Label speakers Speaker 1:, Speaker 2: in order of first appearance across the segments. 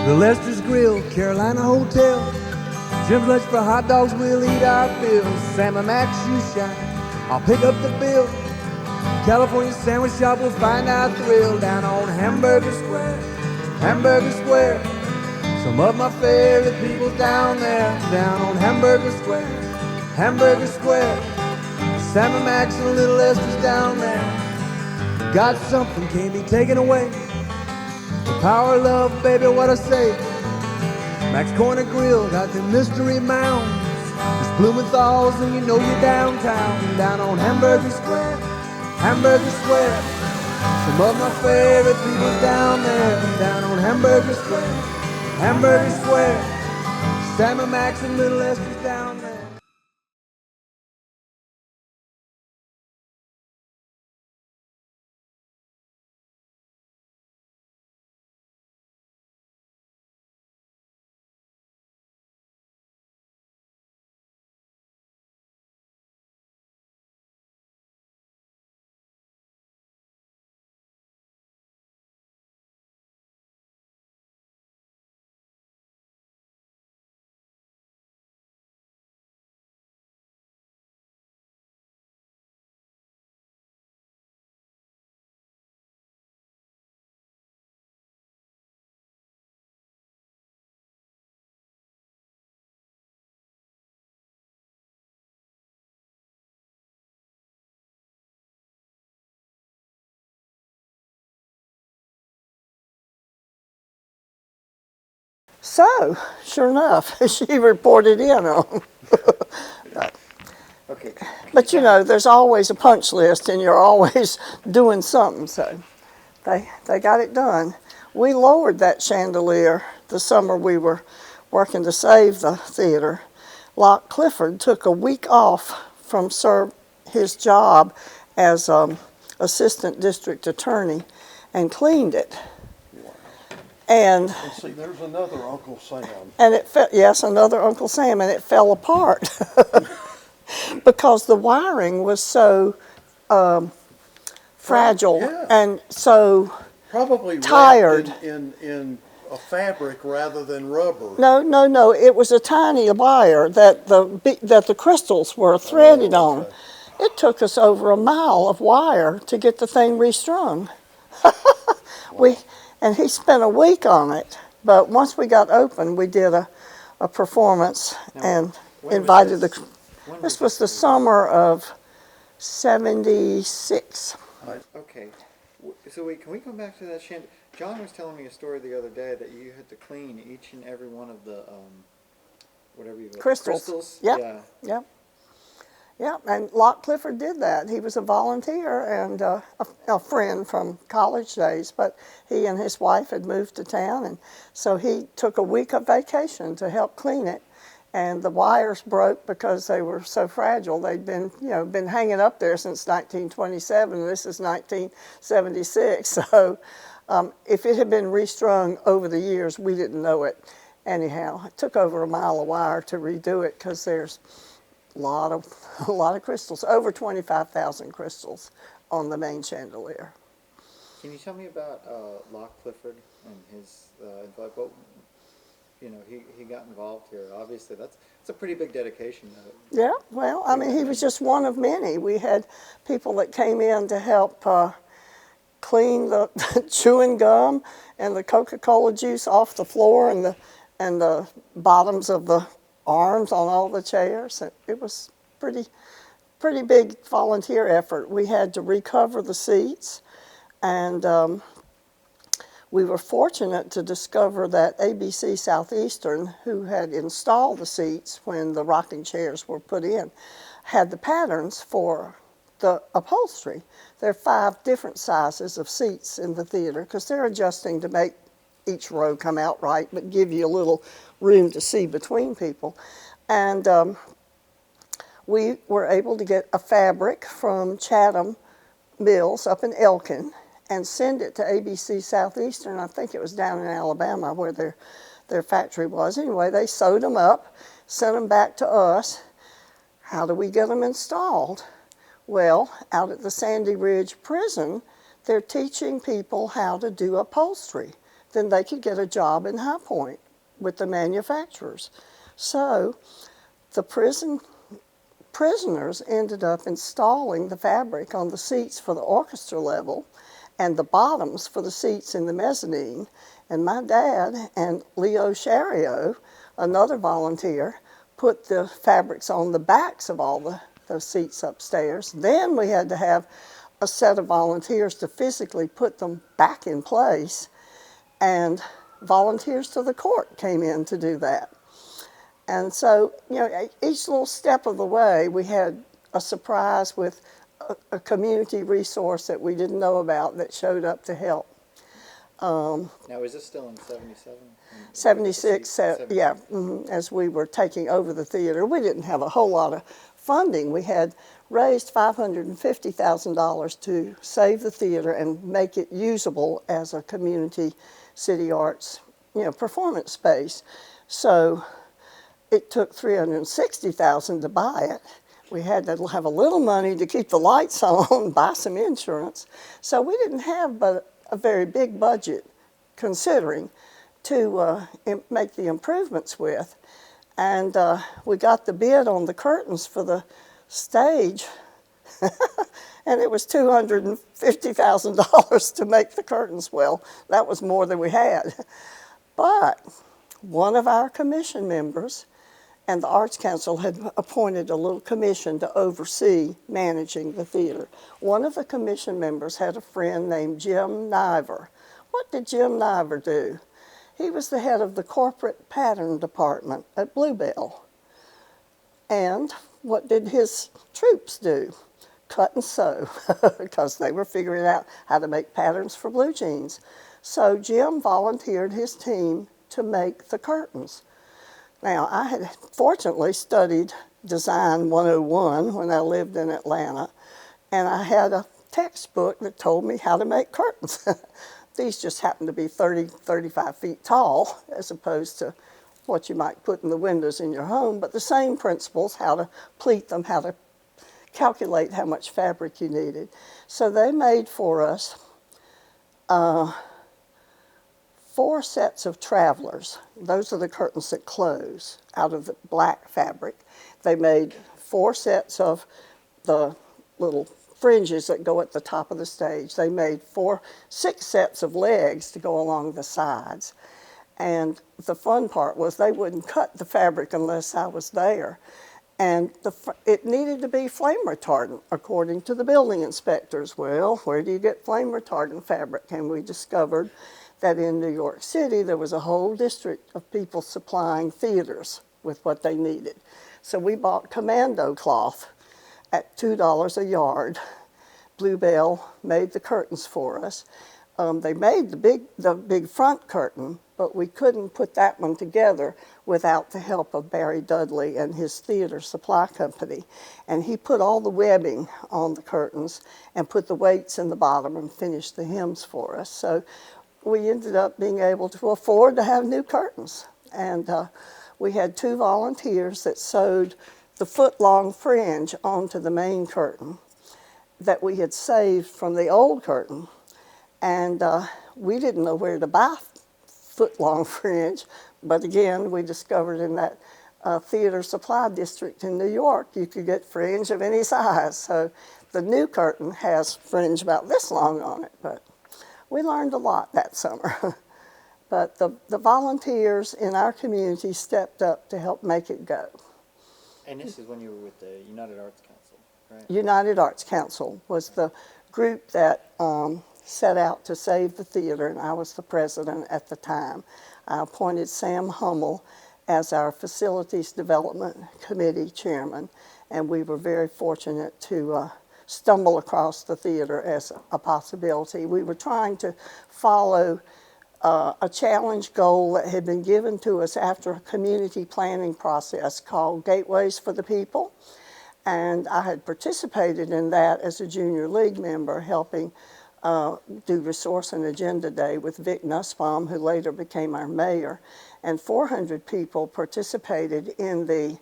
Speaker 1: The Lester's Grill, Carolina Hotel. Jim's lunch for hot dogs, we'll eat our fill. Sam and Max shoe shine, I'll pick up the bill. California sandwich shop, we'll find our thrill. Down on Hamburger Square, Hamburger Square. Some of my favorite people down there. Down on Hamburger Square, Hamburger Square. Sam and Max and little Lester's down there. Got something can't be taken away. The power of love, baby, what I say. Max Corner Grill got the mystery mounds. It's Blumenthal's and you know you're downtown. Down on Hamburger Square, Hamburger Square. Some of my favorite people down there. Down on Hamburger Square, Hamburger Square. Sam and Max and little Esther's down there.
Speaker 2: So, sure enough, she reported in on.
Speaker 3: Okay.
Speaker 2: But you know, there's always a punch list and you're always doing something, so they got it done. We lowered that chandelier the summer we were working to save the theater. Locke Clifford took a week off from his job as assistant district attorney and cleaned it. And
Speaker 3: see, there's another Uncle Sam.
Speaker 2: And yes, another Uncle Sam, and it fell apart because the wiring was so fragile
Speaker 3: Yeah.
Speaker 2: and so
Speaker 3: Probably
Speaker 2: tired.
Speaker 3: wrapped in a fabric rather than rubber.
Speaker 2: No. It was a tiny wire that the crystals were threaded on.
Speaker 3: Okay.
Speaker 2: It took us over a mile of wire to get the thing restrung. And he spent a week on it. But once we got open, we did a performance and invited the. This was the summer of '76.
Speaker 4: Okay, so wait, can we come back to that chandelier? John was telling me a story the other day that you had to clean each and every one of the whatever you
Speaker 2: Crystals.
Speaker 4: Yeah.
Speaker 2: Yep. And Locke Clifford did that. He was a volunteer and a friend from college days, but he and his wife had moved to town, and so he took a week of vacation to help clean it. And the wires broke because they were so fragile. They'd been hanging up there since 1927. This is 1976. So if it had been restrung over the years, we didn't know it. Anyhow, it took over a mile of wire to redo it because there's a lot of crystals, over 25,000 crystals on the main chandelier.
Speaker 4: Can you tell me about Locke Clifford and his involvement? He got involved here. Obviously, that's a pretty big dedication.
Speaker 2: Yeah, well, I mean, he was just one of many. We had people that came in to help clean the chewing gum and the Coca-Cola juice off the floor and the bottoms of the arms on all the chairs. It was pretty big volunteer effort. We had to recover the seats, and we were fortunate to discover that ABC Southeastern, who had installed the seats when the rocking chairs were put in, had the patterns for the upholstery. There are 5 different sizes of seats in the theater because they're adjusting to make each row come out right, but give you a little room to see between people. And we were able to get a fabric from Chatham Mills up in Elkin and send it to ABC Southeastern. I think it was down in Alabama where their factory was. Anyway, they sewed them up, sent them back to us. How do we get them installed? Well, out at the Sandy Ridge prison, they're teaching people how to do upholstery. Then they could get a job in High Point with the manufacturers. So the prisoners ended up installing the fabric on the seats for the orchestra level and the bottoms for the seats in the mezzanine. And my dad and Leo Shario, another volunteer, put the fabrics on the backs of all those seats upstairs. Then we had to have a set of volunteers to physically put them back in place, and volunteers to the court came in to do that. And so, each little step of the way, we had a surprise with a community resource that we didn't know about that showed up to help.
Speaker 4: Now, is this still in 77?
Speaker 2: 76, yeah, as we were taking over the theater. We didn't have a whole lot of funding. We had raised $550,000 to save the theater and make it usable as a community city arts, performance space. So it took $360,000 to buy it. We had to have a little money to keep the lights on, buy some insurance. So we didn't have but a very big budget, considering, to make the improvements with. And we got the bid on the curtains for the stage, and it was $250,000 to make the curtains. Well, that was more than we had. But one of our commission members and the Arts Council had appointed a little commission to oversee managing the theater. One of the commission members had a friend named Jim Niver. What did Jim Niver do? He was the head of the corporate pattern department at Bluebell. And what did his troops do? Cut and sew, because they were figuring out how to make patterns for blue jeans. So Jim volunteered his team to make the curtains. Now, I had fortunately studied Design 101 when I lived in Atlanta, and I had a textbook that told me how to make curtains. These just happened to be 35 feet tall, as opposed to what you might put in the windows in your home, but the same principles, how to pleat them, how to calculate how much fabric you needed. So they made for us 4 sets of travelers. Those are the curtains that close out of the black fabric. They made 4 sets of the little fringes that go at the top of the stage. They made 6 sets of legs to go along the sides. And the fun part was they wouldn't cut the fabric unless I was there. And it needed to be flame retardant, according to the building inspectors. Well, where do you get flame retardant fabric? And we discovered that in New York City, there was a whole district of people supplying theaters with what they needed. So we bought commando cloth at $2 a yard. Bluebell made the curtains for us. They made the big front curtain, but we couldn't put that one together without the help of Barry Dudley and his theater supply company. And he put all the webbing on the curtains and put the weights in the bottom and finished the hems for us. So we ended up being able to afford to have new curtains. And we had 2 volunteers that sewed the foot-long fringe onto the main curtain that we had saved from the old curtain. And we didn't know where to buy foot-long fringe, but again, we discovered in that theater supply district in New York, you could get fringe of any size. So the new curtain has fringe about this long on it, but we learned a lot that summer. But the volunteers in our community stepped up to help make it go.
Speaker 4: And this is when you were with the United Arts Council, right?
Speaker 2: United Arts Council was the group that set out to save the theater, and I was the president at the time. I appointed Sam Hummel as our Facilities Development Committee chairman, and we were very fortunate to stumble across the theater as a possibility. We were trying to follow a challenge goal that had been given to us after a community planning process called Gateways for the People. And I had participated in that as a junior league member, helping do Resource and Agenda Day with Vic Nussbaum, who later became our mayor. And 400 people participated in the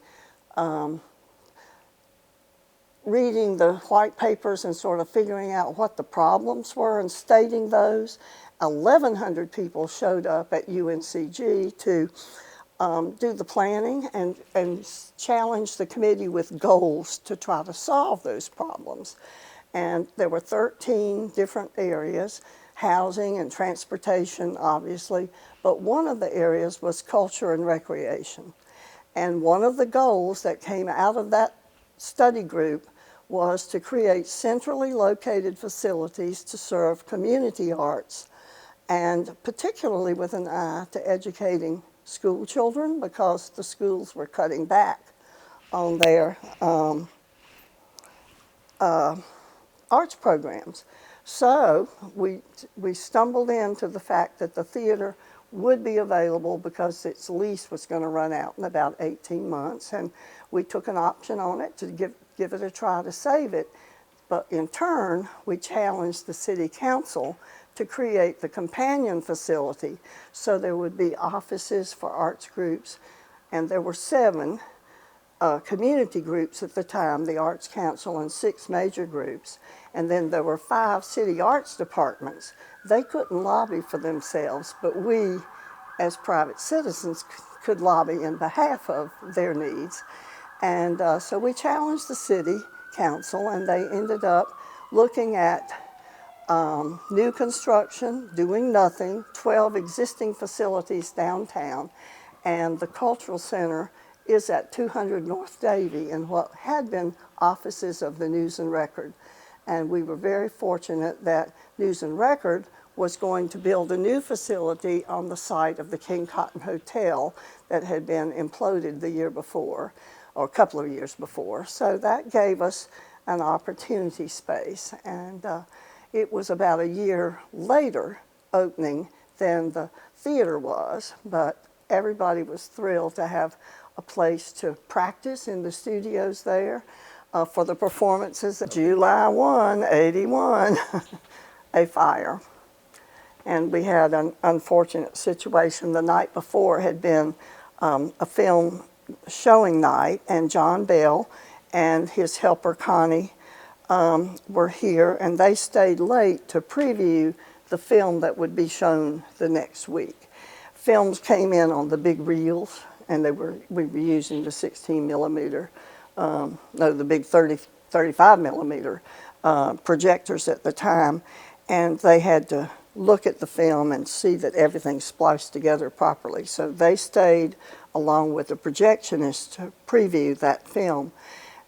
Speaker 2: reading the white papers and sort of figuring out what the problems were and stating those. 1,100 people showed up at UNCG to do the planning and challenge the committee with goals to try to solve those problems. And there were 13 different areas, housing and transportation, obviously, but one of the areas was culture and recreation. And one of the goals that came out of that study group was to create centrally located facilities to serve community arts, and particularly with an eye to educating school children, because the schools were cutting back on their arts programs. So we stumbled into the fact that the theater would be available because its lease was going to run out in about 18 months, and we took an option on it to give it a try to save it. But in turn, we challenged the city council to create the companion facility, so there would be offices for arts groups, and there were 7 community groups at the time, the Arts Council and 6 major groups, and then there were 5 city arts departments. They couldn't lobby for themselves, but we, as private citizens, could lobby in behalf of their needs. And so we challenged the city council, and they ended up looking at new construction, doing nothing, 12 existing facilities downtown, and the cultural center is at 200 North Davie in what had been offices of the News and Record. And we were very fortunate that News and Record was going to build a new facility on the site of the King Cotton Hotel that had been imploded the year before, or a couple of years before. So that gave us an opportunity space. And it was about a year later opening than the theater was, but everybody was thrilled to have a place to practice in the studios there for the performances. July 1, 81, a fire. And we had an unfortunate situation. The night before had been a film showing night, and John Bell and his helper Connie were here, and they stayed late to preview the film that would be shown the next week. Films came in on the big reels, and we were using the 16 millimeter, the big 35 millimeter projectors at the time, and they had to look at the film and see that everything spliced together properly. So they stayed along with the projectionist to preview that film,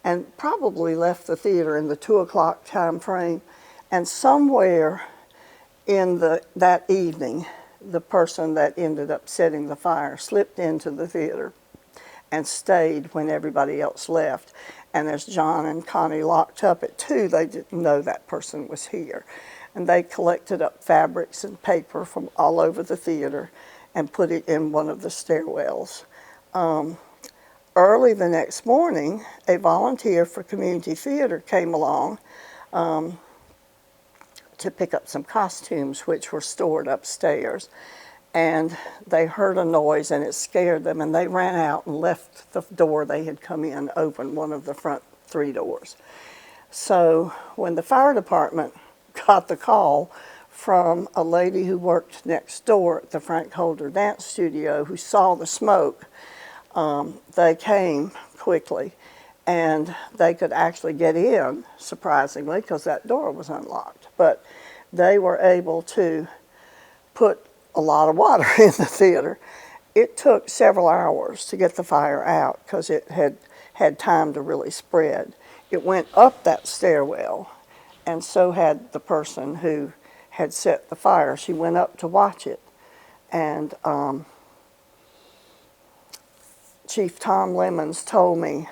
Speaker 2: and probably left the theater in the 2 o'clock time frame. And somewhere in that evening, the person that ended up setting the fire slipped into the theater and stayed when everybody else left. And as John and Connie locked up at 2, they didn't know that person was here. And they collected up fabrics and paper from all over the theater and put it in one of the stairwells. Early the next morning, a volunteer for community theater came along to pick up some costumes which were stored upstairs. And they heard a noise and it scared them, and they ran out and left the door they had come in open, one of the front 3 doors. So when the fire department got the call from a lady who worked next door at the Frank Holder Dance Studio who saw the smoke, they came quickly, and they could actually get in, surprisingly, because that door was unlocked. But they were able to put a lot of water in the theater. It took several hours to get the fire out because it had time to really spread. It went up that stairwell, and so had the person who had set the fire. She went up to watch it, and Chief Tom Lemons told me,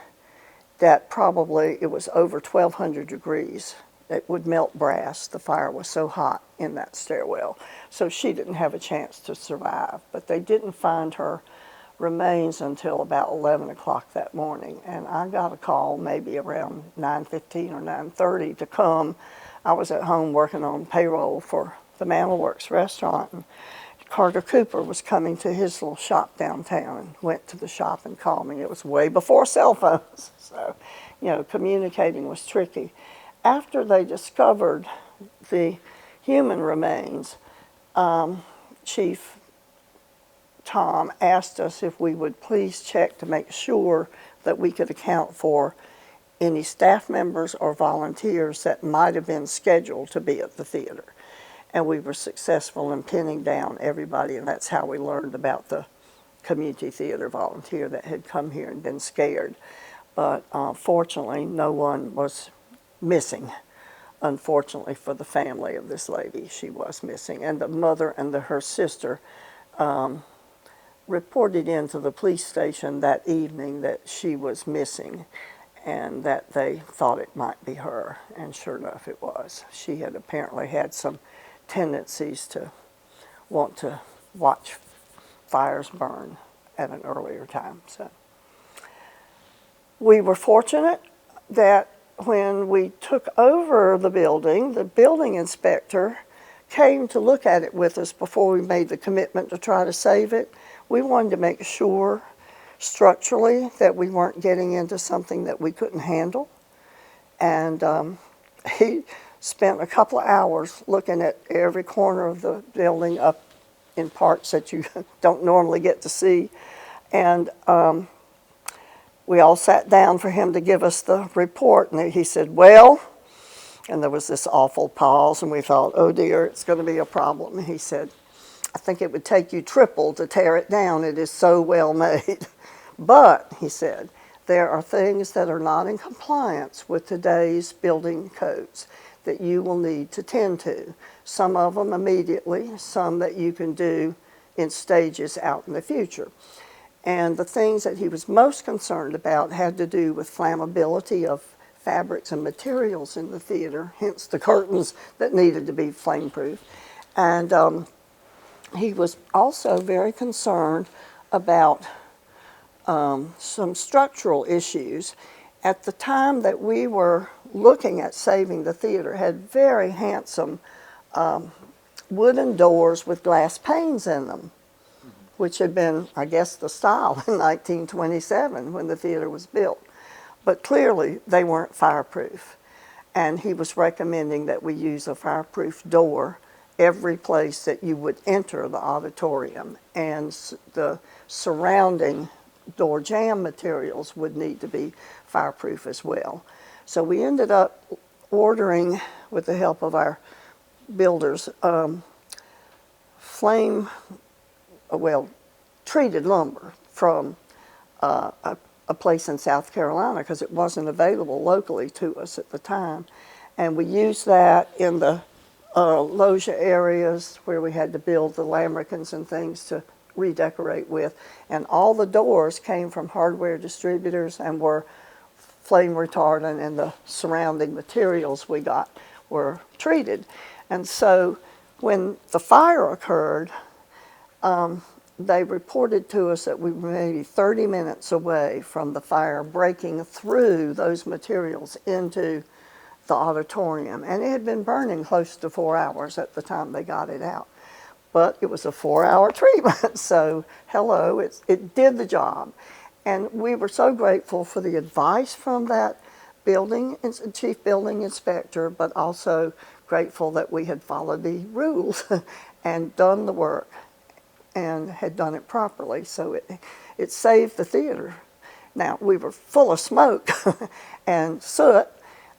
Speaker 2: that probably it was over 1,200 degrees. It would melt brass. The fire was so hot in that stairwell. So she didn't have a chance to survive. But they didn't find her remains until about 11 o'clock that morning. And I got a call maybe around 9:15 or 9:30 to come. I was at home working on payroll for the Mantelworks restaurant. And Carter Cooper was coming to his little shop downtown and went to the shop and called me. It was way before cell phones. So, communicating was tricky. After they discovered the human remains, Chief Tom asked us if we would please check to make sure that we could account for any staff members or volunteers that might have been scheduled to be at the theater. And we were successful in pinning down everybody, and that's how we learned about the community theater volunteer that had come here and been scared. But fortunately, no one was missing. Unfortunately for the family of this lady, she was missing. And the mother and her sister reported into the police station that evening that she was missing and that they thought it might be her. And sure enough, it was. She had apparently had some tendencies to want to watch fires burn at an earlier time. So we were fortunate that when we took over the building inspector came to look at it with us before we made the commitment to try to save it. We wanted to make sure structurally that we weren't getting into something that we couldn't handle. And he spent a couple of hours looking at every corner of the building up in parts that you don't normally get to see. And we all sat down for him to give us the report, and he said, well, and there was this awful pause, and we thought, oh dear, it's going to be a problem. And he said, I think it would take you triple to tear it down. It is so well made. But, he said, there are things that are not in compliance with today's building codes that you will need to tend to. Some of them immediately, some that you can do in stages out in the future. And the things that he was most concerned about had to do with flammability of fabrics and materials in the theater, hence the curtains that needed to be flame-proof. And he was also very concerned about some structural issues. At the time that we were looking at saving the theater, had very handsome wooden doors with glass panes in them, which had been, I guess, the style in 1927 when the theater was built. But clearly, they weren't fireproof. And he was recommending that we use a fireproof door every place that you would enter the auditorium. And the surrounding door jamb materials would need to be fireproof as well. So we ended up ordering, with the help of our builders, treated lumber from a place in South Carolina because it wasn't available locally to us at the time. And we used that in the loggia areas where we had to build the lambrequins and things to redecorate with. And all the doors came from hardware distributors and were flame retardant, and the surrounding materials we got were treated. And so when the fire occurred, they reported to us that we were maybe 30 minutes away from the fire breaking through those materials into the auditorium. And it had been burning close to 4 hours at the time they got it out. But it was a 4-hour treatment, so hello, it did the job. And we were so grateful for the advice from that chief building inspector, but also grateful that we had followed the rules and done the work and had done it properly. So it saved the theater. Now, we were full of smoke and soot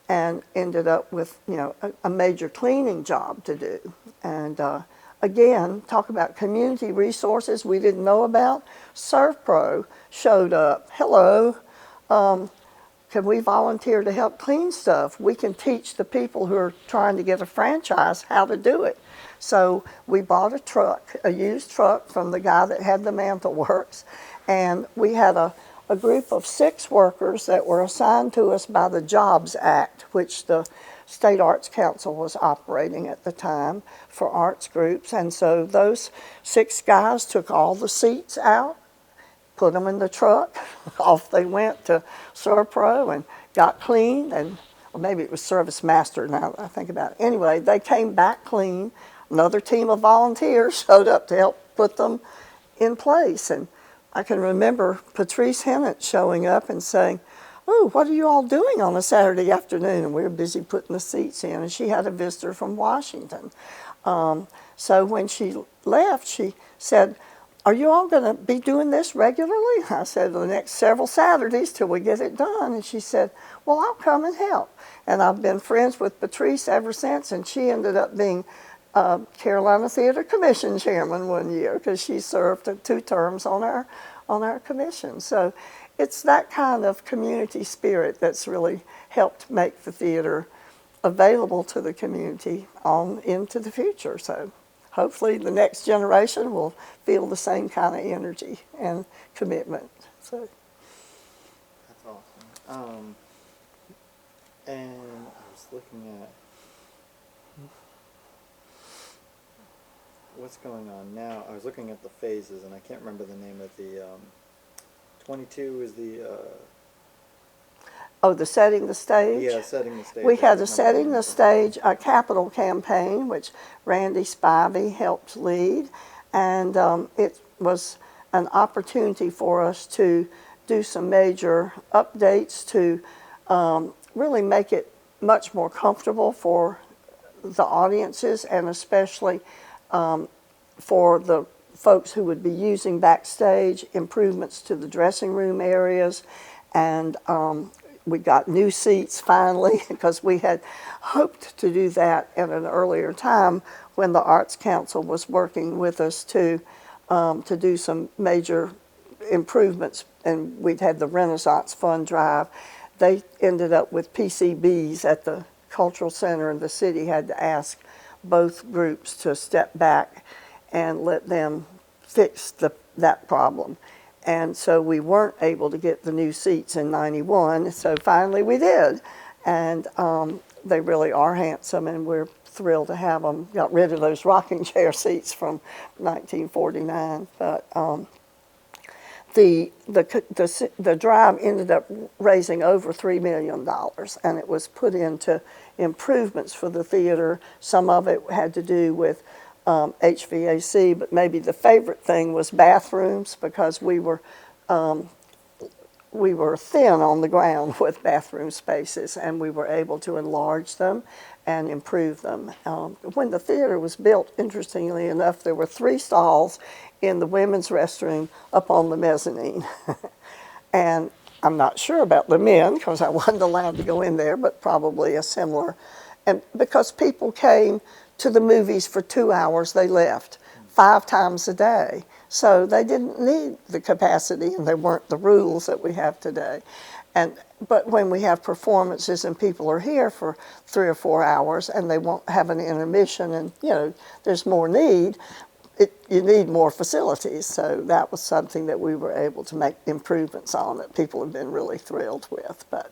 Speaker 2: and ended up with, a major cleaning job to do. And again, talk about community resources we didn't know about. ServPro showed up. Hello, can we volunteer to help clean stuff? We can teach the people who are trying to get a franchise how to do it. So we bought a used truck from the guy that had the Mantelworks, and we had a a group of 6 workers that were assigned to us by the Jobs Act, which the State Arts Council was operating at the time for arts groups. And so those 6 guys took all the seats out, put them in the truck, off they went to Servpro and got cleaned, and or maybe it was Service Master now that I think about it. Anyway, they came back clean. Another team of volunteers showed up to help put them in place. And I can remember Patrice Hennett showing up and saying, "Oh, what are you all doing on a Saturday afternoon?" And we were busy putting the seats in, and she had a visitor from Washington. So when she left, she said, "Are you all going to be doing this regularly?" I said, "The next several Saturdays till we get it done." And she said, "Well, I'll come and help." And I've been friends with Patrice ever since, and she ended up being Carolina Theater Commission chairman one year because she served 2 terms on our commission. So it's that kind of community spirit that's really helped make the theater available to the community on into the future. So hopefully the next generation will feel the same kind of energy and commitment. So
Speaker 4: That's awesome. And I was looking at what's going on now. I was looking at the phases, and I can't remember the name of the 22 is the
Speaker 2: the setting the stage.
Speaker 4: yeah, setting the stage.
Speaker 2: We
Speaker 4: I
Speaker 2: had
Speaker 4: can't
Speaker 2: a
Speaker 4: remember
Speaker 2: setting
Speaker 4: name
Speaker 2: the
Speaker 4: of it.
Speaker 2: stage, a capital campaign, which Randy Spivey helped lead, and it was an opportunity for us to do some major updates to really make it much more comfortable for the audiences, and especially for the folks who would be using backstage, improvements to the dressing room areas, and we got new seats finally because we had hoped to do that at an earlier time when the Arts Council was working with us to do some major improvements, and we'd had the Renaissance Fund Drive. They ended up with PCBs at the Cultural Center, and the city had to ask both groups to step back and let them fix that problem. And so we weren't able to get the new seats in '91, so finally we did. And they really are handsome, and we're thrilled to have them. Got rid of those rocking chair seats from 1949. But the drive ended up raising over $3 million, and it was put into improvements for the theater. Some of it had to do with HVAC, but maybe the favorite thing was bathrooms, because we were thin on the ground with bathroom spaces, and we were able to enlarge them and improve them. When the theater was built, interestingly enough, there were 3 stalls in the women's restroom up on the mezzanine. And I'm not sure about the men because I wasn't allowed to go in there, but probably a similar. And because people came to the movies for 2 hours, they left 5 times a day. So they didn't need the capacity, and there weren't the rules that we have today. But when we have performances and people are here for 3 or 4 hours and they won't have an intermission, and there's more need, you need more facilities. So that was something that we were able to make improvements on that people have been really thrilled with. But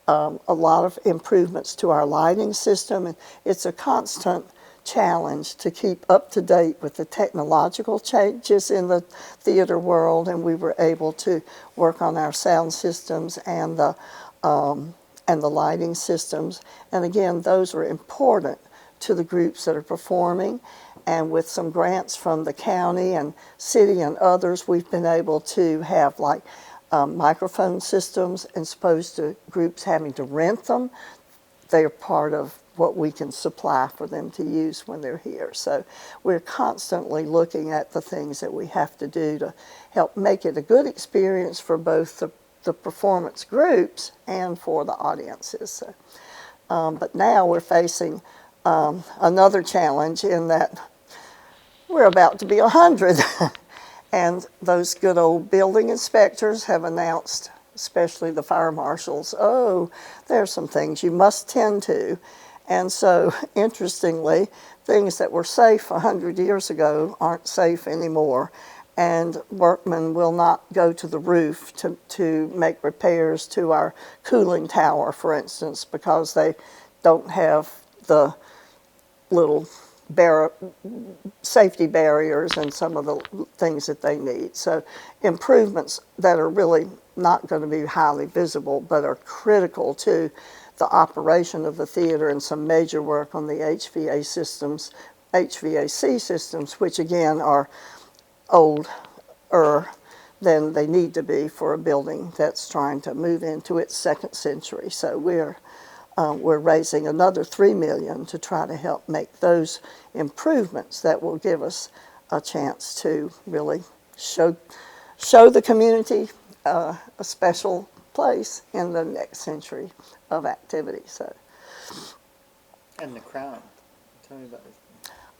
Speaker 2: a lot of improvements to our lighting system, and it's a constant challenge to keep up to date with the technological changes in the theater world, and we were able to work on our sound systems and the lighting systems. And again, those are important to the groups that are performing. And with some grants from the county and city and others, we've been able to have microphone systems, as opposed to groups having to rent them. They are part of what we can supply for them to use when they're here. So we're constantly looking at the things that we have to do to help make it a good experience for both the performance groups and for the audiences. So, but now we're facing another challenge in that we're about to be 100. And those good old building inspectors have announced, especially the fire marshals, there's some things you must tend to. And so, interestingly, things that were safe 100 years ago aren't safe anymore. and workmen will not go to the roof to make repairs to our cooling tower, for instance, because they don't have the little safety barriers and some of the things that they need. So improvements that are really not going to be highly visible but are critical to the operation of the theater, and some major work on the HVAC systems, which again are older than they need to be for a building that's trying to move into its second century. So we're raising another $3 million to try to help make those improvements that will give us a chance to really show the community a special place in the next century of activity. So,
Speaker 4: And the Crown. Tell me about this.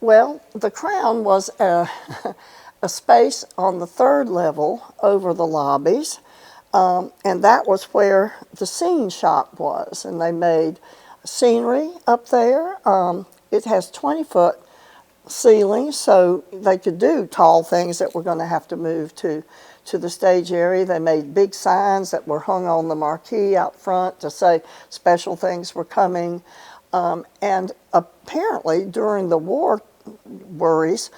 Speaker 2: well, the Crown was a space on the third level over the lobbies. And that was where the scene shop was, and they made scenery up there. It has 20-foot ceilings, so they could do tall things that were going to have to move to the stage area. They made big signs that were hung on the marquee out front to say special things were coming. And apparently during the war worries,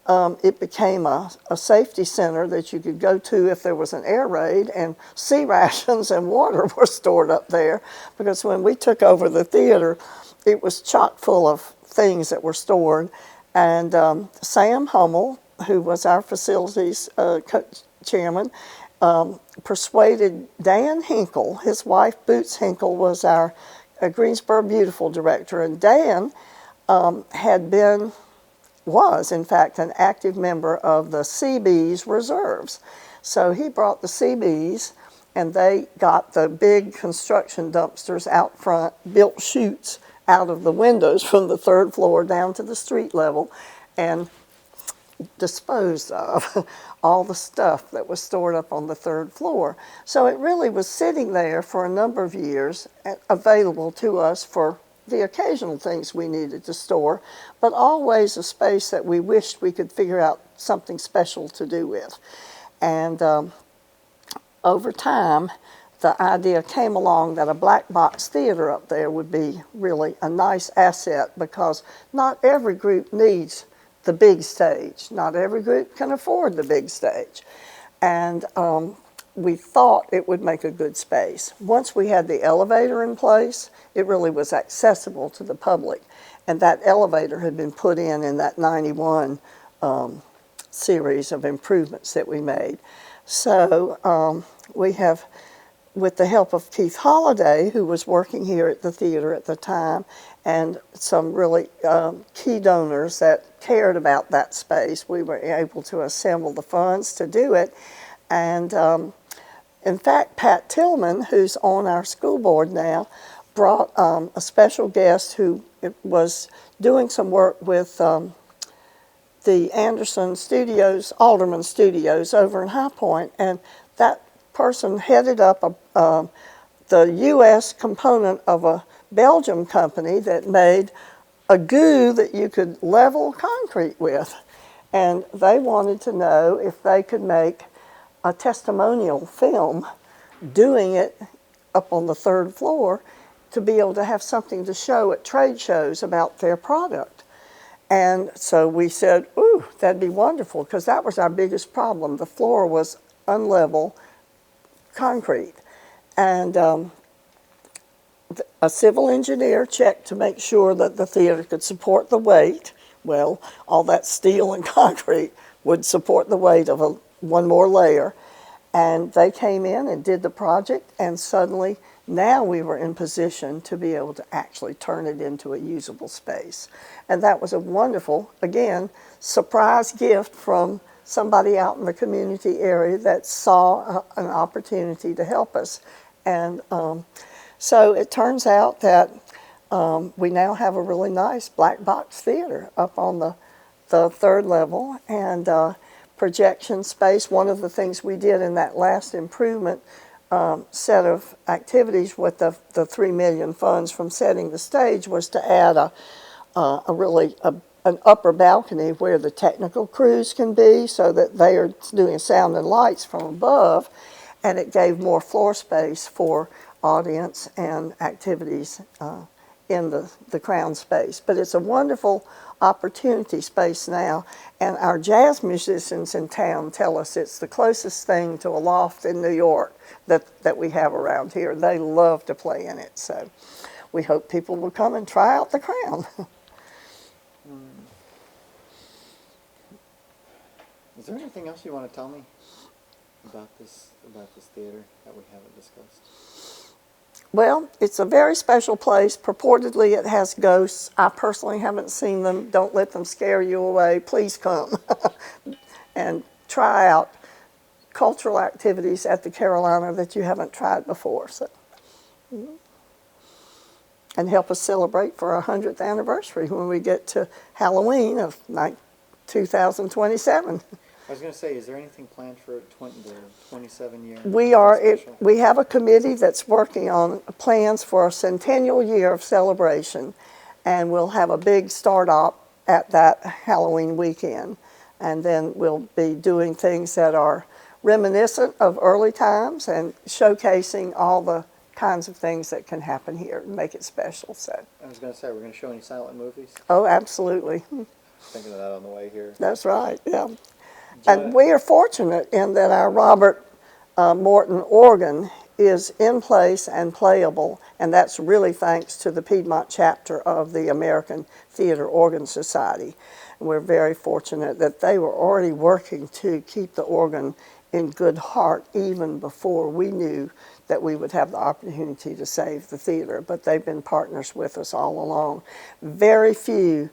Speaker 2: it became a safety center that you could go to if there was an air raid, and sea rations and water were stored up there, because when we took over the theater, it was chock full of things that were stored. And Sam Hummel, who was our facilities chairman, persuaded Dan Hinkle. His wife, Boots Hinkle, was our Greensboro Beautiful director, and Dan was, in fact, an active member of the Seabees Reserves. So he brought the Seabees, and they got the big construction dumpsters out front, built chutes out of the windows from the third floor down to the street level, and disposed of all the stuff that was stored up on the third floor. So it really was sitting there for a number of years, available to us for the occasional things we needed to store, but always a space that we wished we could figure out something special to do with. And over time, the idea came along that a black box theater up there would be really a nice asset, because not every group needs the big stage. Not every group can afford the big stage. And we thought it would make a good space. Once we had the elevator in place, it really was accessible to the public. And that elevator had been put in that 91 series of improvements that we made. So we have, with the help of Keith Holliday, who was working here at the theater at the time, and some really key donors that cared about that space, we were able to assemble the funds to do it. And in fact, Pat Tillman, who's on our school board now, brought a special guest who was doing some work with the Anderson Studios, Alderman Studios over in High Point, and that person headed up the U.S. component of a Belgium company that made a goo that you could level concrete with. And they wanted to know if they could make a testimonial film doing it up on the third floor, to be able to have something to show at trade shows about their product. And so we said, ooh, that'd be wonderful, because that was our biggest problem. The floor was unlevel concrete. And a civil engineer checked to make sure that the theater could support the weight. Well, all that steel and concrete would support the weight of one more layer. And they came in and did the project, and suddenly now we were in position to be able to actually turn it into a usable space. And that was a wonderful, again, surprise gift from somebody out in the community area that saw an opportunity to help us. And so it turns out that we now have a really nice black box theater up on the third level, and projection space. One of the things we did in that last improvement set of activities with the $3 million funds from setting the stage was to add a an upper balcony where the technical crews can be so that they are doing sound and lights from above, and it gave more floor space for audience and activities in the Crown space. But it's a wonderful opportunity space now, and our jazz musicians in town tell us it's the closest thing to a loft in New York that we have around here. They love to play in it, so we hope people will come and try out the Crown.
Speaker 4: Is there anything else you want to tell me about this theater that we haven't discussed?
Speaker 2: Well, it's a very special place. Purportedly, it has ghosts. I personally haven't seen them. Don't let them scare you away. Please come and try out cultural activities at the Carolina that you haven't tried before. So, and help us celebrate for our 100th anniversary when we get to Halloween of 2027.
Speaker 4: I was going to say, is there anything planned for the 27 year?
Speaker 2: We have a committee that's working on plans for a centennial year of celebration, and we'll have a big start-up at that Halloween weekend. And then we'll be doing things that are reminiscent of early times and showcasing all the kinds of things that can happen here and make it special. So,
Speaker 4: I was going to say, we're going to show any silent movies?
Speaker 2: oh, absolutely.
Speaker 4: Thinking of that on the way here.
Speaker 2: That's right, yeah. And we are fortunate in that our Robert Morton organ is in place and playable, and that's really thanks to the Piedmont chapter of the American Theater Organ Society. And we're very fortunate that they were already working to keep the organ in good heart even before we knew that we would have the opportunity to save the theater. But they've been partners with us all along. Very few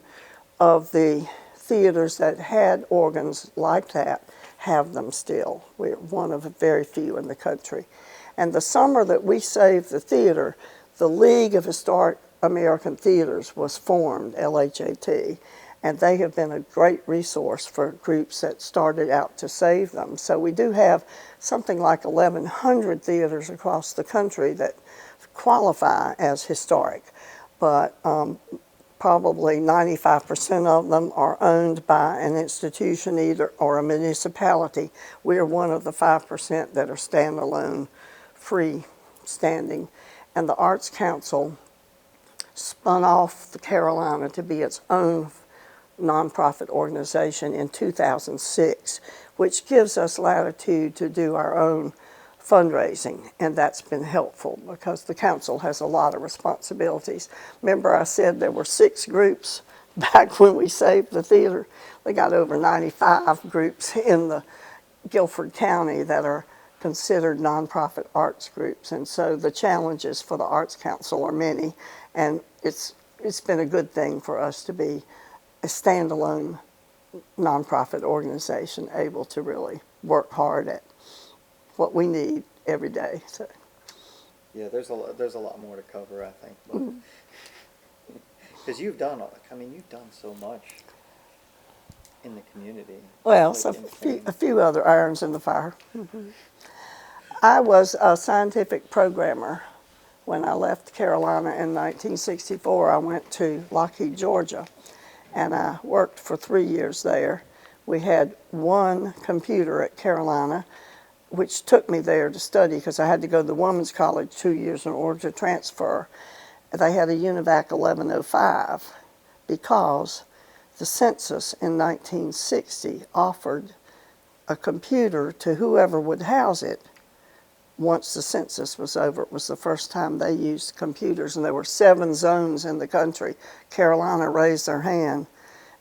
Speaker 2: of the theaters that had organs like that have them still. We're one of very few in the country. And the summer that we saved the theater, the League of Historic American Theaters was formed, LHAT, and they have been a great resource for groups that started out to save them. So we do have something like 1,100 theaters across the country that qualify as historic, but probably 95% of them are owned by an institution or a municipality. We are one of the 5% that are standalone, free-standing. And the Arts Council spun off the Carolina to be its own nonprofit organization in 2006, which gives us latitude to do our own fundraising, and that's been helpful because the council has a lot of responsibilities. Remember I said there were 6 groups back when we saved the theater? They got over 95 groups in the Guilford County that are considered nonprofit arts groups, and so the challenges for the Arts Council are many, and it's been a good thing for us to be a standalone nonprofit organization able to really work hard at what we need every day. So.
Speaker 4: Yeah, there's a lot more to cover, I think. Because you've done so much in the community.
Speaker 2: Well,
Speaker 4: Like
Speaker 2: so
Speaker 4: in
Speaker 2: a few other irons in the fire. I was a scientific programmer when I left Carolina in 1964. I went to Lockheed, Georgia, and I worked for 3 years there. We had one computer at Carolina, which took me there to study because I had to go to the Women's College 2 years in order to transfer. They had a UNIVAC 1105 because the census in 1960 offered a computer to whoever would house it once the census was over. It was the first time they used computers, and there were 7 zones in the country. Carolina raised their hand,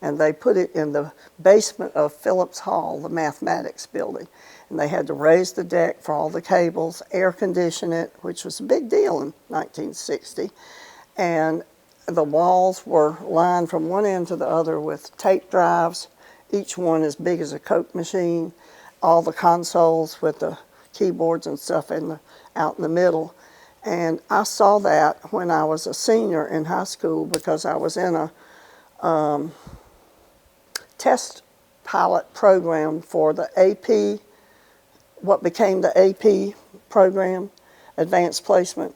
Speaker 2: and they put it in the basement of Phillips Hall, the mathematics building. And they had to raise the deck for all the cables, air condition it, which was a big deal in 1960. And the walls were lined from one end to the other with tape drives, each one as big as a Coke machine, all the consoles with the keyboards and stuff out in the middle. And I saw that when I was a senior in high school because I was in a test pilot program for the AP, what became the AP program, Advanced Placement.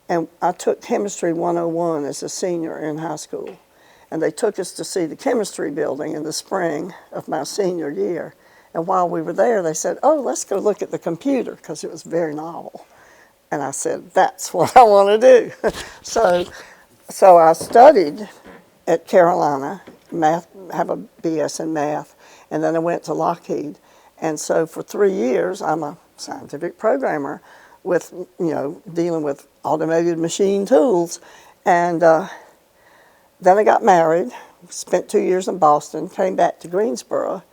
Speaker 2: And I took Chemistry 101 as a senior in high school. And they took us to see the chemistry building in the spring of my senior year. And while we were there, they said, oh, let's go look at the computer, because it was very novel. And I said, that's what I want to do. So I studied at Carolina, math, have a BS in math, and then I went to Lockheed. And so for 3 years, I'm a scientific programmer with, dealing with automated machine tools. And then I got married, spent 2 years in Boston, came back to Greensboro.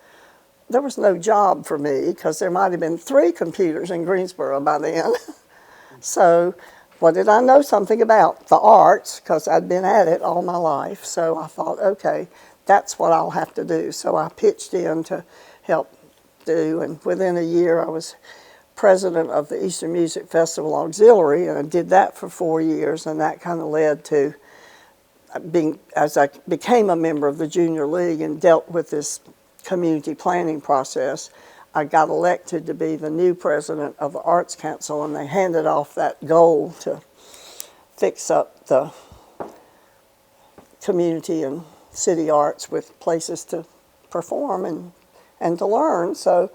Speaker 2: There was no job for me because there might have been 3 computers in Greensboro by then. So what did I know something about? The arts, because I'd been at it all my life. So I thought, okay, that's what I'll have to do. So I pitched in to help do, and within a year I was president of the Eastern Music Festival Auxiliary, and I did that for 4 years, and that kind of led to as I became a member of the Junior League and dealt with this community planning process, I got elected to be the new president of the Arts Council, and they handed off that goal to fix up the community and city arts with places to perform and to learn. So,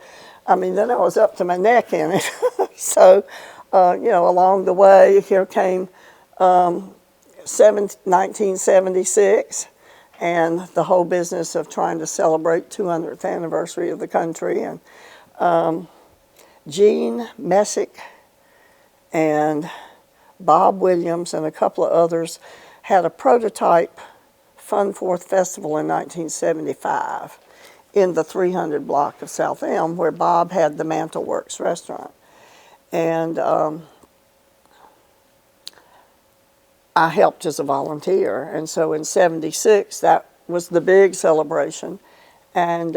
Speaker 2: then I was up to my neck in it. So, along the way, here came 1976, and the whole business of trying to celebrate 200th anniversary of the country. And Gene Messick and Bob Williams and a couple of others had a prototype Fun Fourth Festival in 1975 in the 300 block of South Elm, where Bob had the Mantle Works restaurant. And I helped as a volunteer. And so in 76, that was the big celebration. And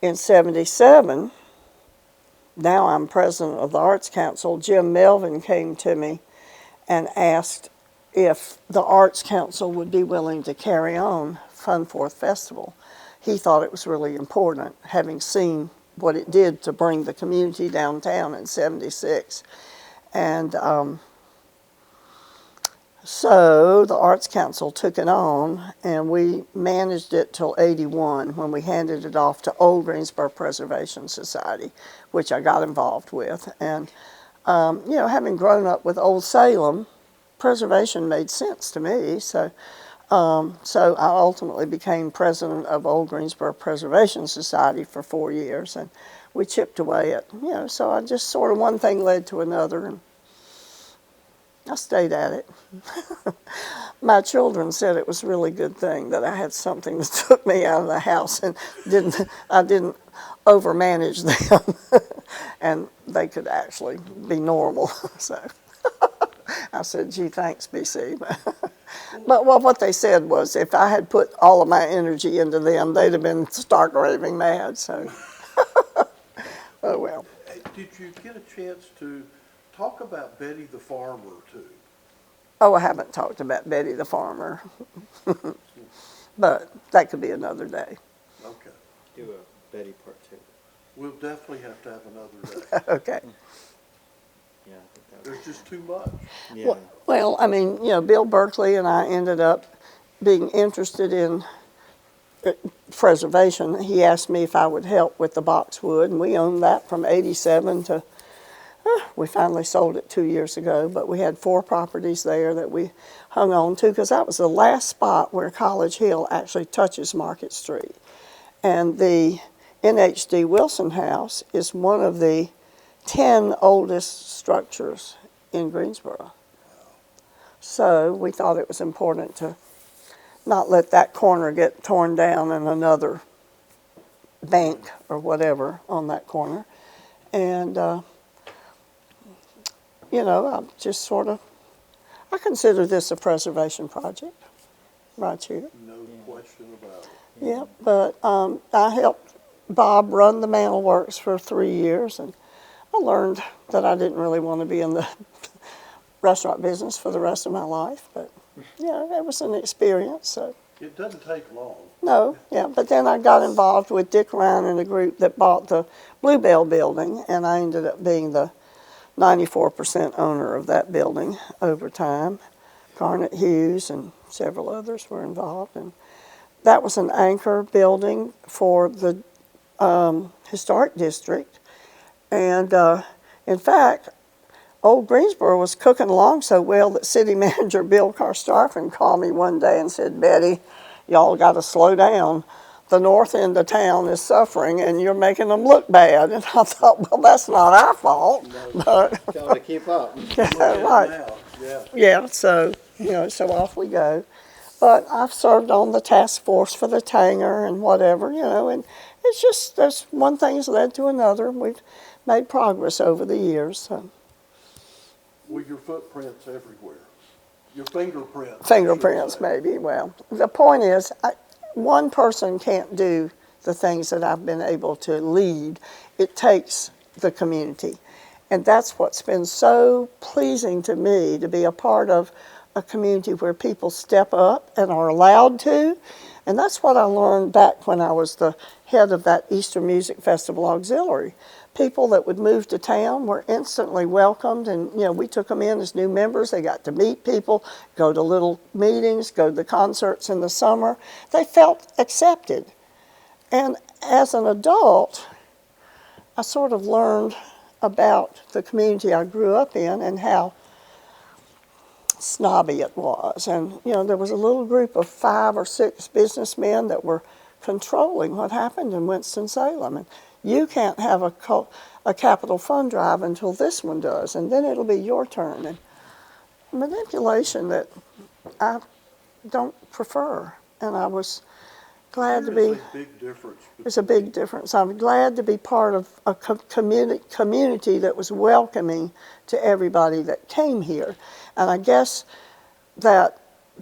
Speaker 2: in 77, now I'm president of the Arts Council, Jim Melvin came to me and asked if the Arts Council would be willing to carry on Fun Fourth Festival. He thought it was really important, having seen what it did to bring the community downtown in 76. And so the Arts Council took it on, and we managed it till 81 when we handed it off to Old Greensboro Preservation Society, which I got involved with. And, having grown up with Old Salem, preservation made sense to me. So I ultimately became president of Old Greensboro Preservation Society for 4 years, and we chipped away at, so I just sort of one thing led to another, and I stayed at it. My children said it was a really good thing that I had something that took me out of the house and I didn't overmanage them, and they could actually be normal. So I said, gee, thanks, BC. But what they said was if I had put all of my energy into them, they'd have been stark raving mad. So, oh well.
Speaker 3: Did you get a chance to talk about Betty the Farmer, too?
Speaker 2: Oh, I haven't talked about Betty the Farmer, but that could be another day.
Speaker 3: Okay.
Speaker 4: Do a Betty part 2.
Speaker 3: We'll definitely have to have another day.
Speaker 2: Okay.
Speaker 4: Yeah, I think that
Speaker 3: There's just too much.
Speaker 4: would. Yeah.
Speaker 2: Well, Bill Berkeley and I ended up being interested in preservation. He asked me if I would help with the boxwood, and we owned that from 87 to, we finally sold it 2 years ago, but we had 4 properties there that we hung on to, because that was the last spot where College Hill actually touches Market Street. And the NHD Wilson House is one of the 10 oldest structures in Greensboro. So we thought it was important to not let that corner get torn down and another bank or whatever on that corner. And, I just sort of, I consider this a preservation project right here.
Speaker 3: No question about it.
Speaker 2: Yeah, but I helped Bob run the Mantle Works for 3 years, and I learned that I didn't really want to be in the restaurant business for the rest of my life, but yeah, it was an experience. So.
Speaker 3: It doesn't take long.
Speaker 2: No, yeah, but then I got involved with Dick Ryan and a group that bought the Bluebell building, and I ended up being the 94% owner of that building over time. Garnet Hughes and several others were involved. And that was an anchor building for the historic district. And in fact, Old Greensboro was cooking along so well that City Manager Bill Karstafen called me one day and said, "Betty, y'all got to slow down. The north end of town is suffering and you're making them look bad." And I thought, well, that's not our fault. But,
Speaker 4: Tell them to keep up.
Speaker 3: Look at it
Speaker 2: right.
Speaker 3: now, yeah.
Speaker 2: Yeah, so, so off we go. But I've served on the task force for the Tanger and whatever, and it's just, there's one thing has led to another. We've made progress over the years. So.
Speaker 3: Well, your footprints everywhere. Your fingerprints. I
Speaker 2: Fingerprints,
Speaker 3: should say.
Speaker 2: maybe. Well, the point is, one person can't do the things that I've been able to lead. It takes the community. And that's what's been so pleasing to me, to be a part of a community where people step up and are allowed to. And that's what I learned back when I was the head of that Easter Music Festival Auxiliary. People that would move to town were instantly welcomed, and we took them in as new members. They got to meet people, go to little meetings, go to the concerts in the summer. They felt accepted. And as an adult, I sort of learned about the community I grew up in and how snobby it was. And there was a little group of 5 or 6 businessmen that were controlling what happened in Winston-Salem. And you can't have a capital fund drive until this one does, and then it'll be your turn. And manipulation that I don't prefer. And I was glad to be.
Speaker 3: There's a big difference.
Speaker 2: There's a big difference. I'm glad to be part of a community that was welcoming to everybody that came here. And I guess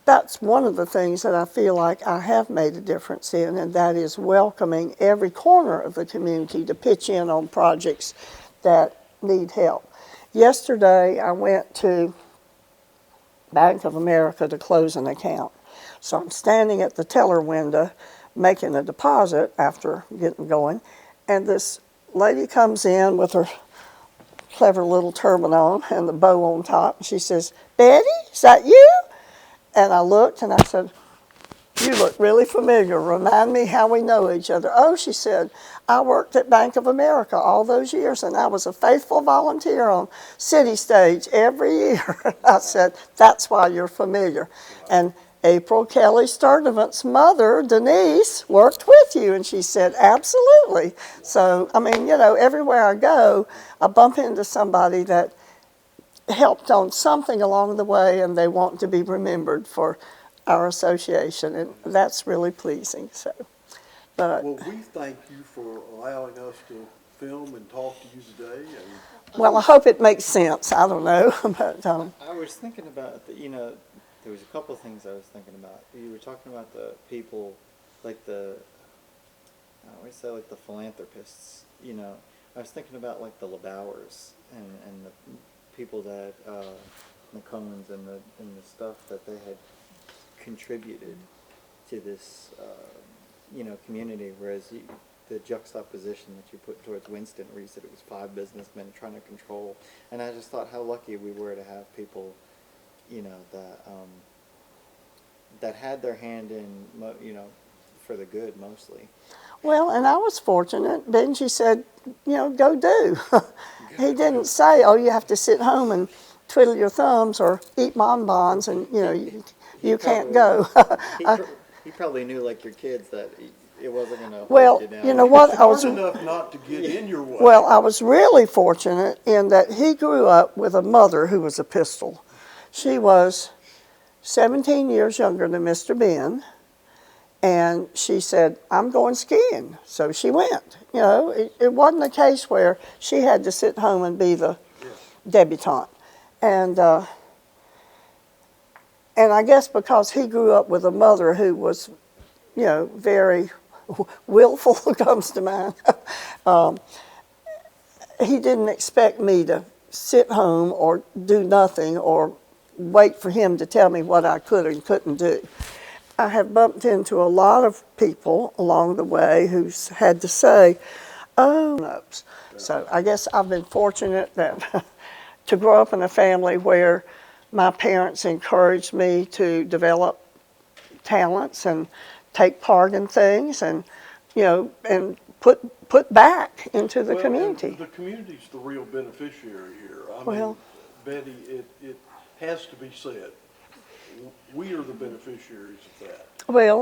Speaker 2: that's one of the things that I feel like I have made a difference in, and that is welcoming every corner of the community to pitch in on projects that need help. Yesterday, I went to Bank of America to close an account. So I'm standing at the teller window making a deposit after getting going, and this lady comes in with her clever little turban on and the bow on top, and she says, "Betty, is that you?" And I looked and I said, "You look really familiar. Remind me how we know each other." "Oh," she said, "I worked at Bank of America all those years, and I was a faithful volunteer on City Stage every year." I said, "That's why you're familiar." And April Kelly Sturdivant's mother, Denise, worked with you. And she said, "Absolutely." So, everywhere I go, I bump into somebody that helped on something along the way, and they want to be remembered for our association, and that's really pleasing. So, but
Speaker 3: Well, we thank you for allowing us to film and talk to you today. And
Speaker 2: well, I hope it makes sense. I don't know, but
Speaker 4: I was thinking about, there was a couple of things I was thinking about. You were talking about the people, like I always say like the philanthropists, I was thinking about like the LeBauers and the people that, the Cohens and the stuff that they had contributed to this, community, whereas the juxtaposition that you put towards Winston, where you said it was 5 businessmen trying to control, and I just thought how lucky we were to have people, that had their hand in, for the good mostly.
Speaker 2: well, and I was fortunate. Benji said, go do. He didn't say, "Oh, you have to sit home and twiddle your thumbs or eat bonbons, and you can't go."
Speaker 4: He probably knew, like your kids, that it wasn't going to
Speaker 2: Well,
Speaker 4: hold you down.
Speaker 2: you know what? I was
Speaker 3: smart enough not to get in your way.
Speaker 2: Well, I was really fortunate in that he grew up with a mother who was a pistol. She was 17 years younger than Mr. Ben, and she said, "I'm going skiing." So she went. It wasn't a case where she had to sit home and be the debutante. And I guess because he grew up with a mother who was, very willful, comes to mind, he didn't expect me to sit home or do nothing or wait for him to tell me what I could and couldn't do. I have bumped into a lot of people along the way who had to say, "Oh, no." So I guess I've been fortunate that to grow up in a family where my parents encouraged me to develop talents and take part in things, and and put back into the
Speaker 3: Well, and
Speaker 2: community.
Speaker 3: the community's the real beneficiary here. I
Speaker 2: Well-
Speaker 3: mean, Betty, it has to be said. We are the beneficiaries of that.
Speaker 2: Well,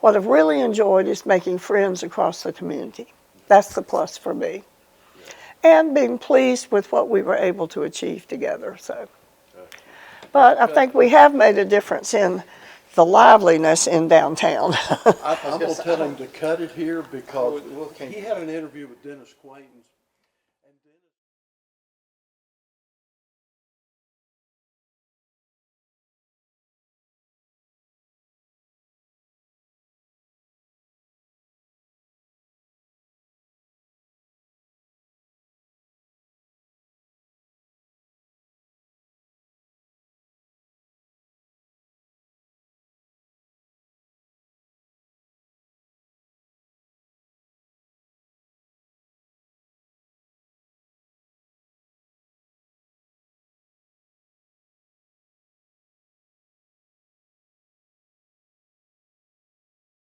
Speaker 2: what I've really enjoyed is making friends across the community. That's the plus for me. And being pleased with what we were able to achieve together. So, but I think we have made a difference in the liveliness in downtown.
Speaker 3: I'm gonna tell him to cut it here because
Speaker 4: We'll-
Speaker 3: he had an interview with Dennis Quaintance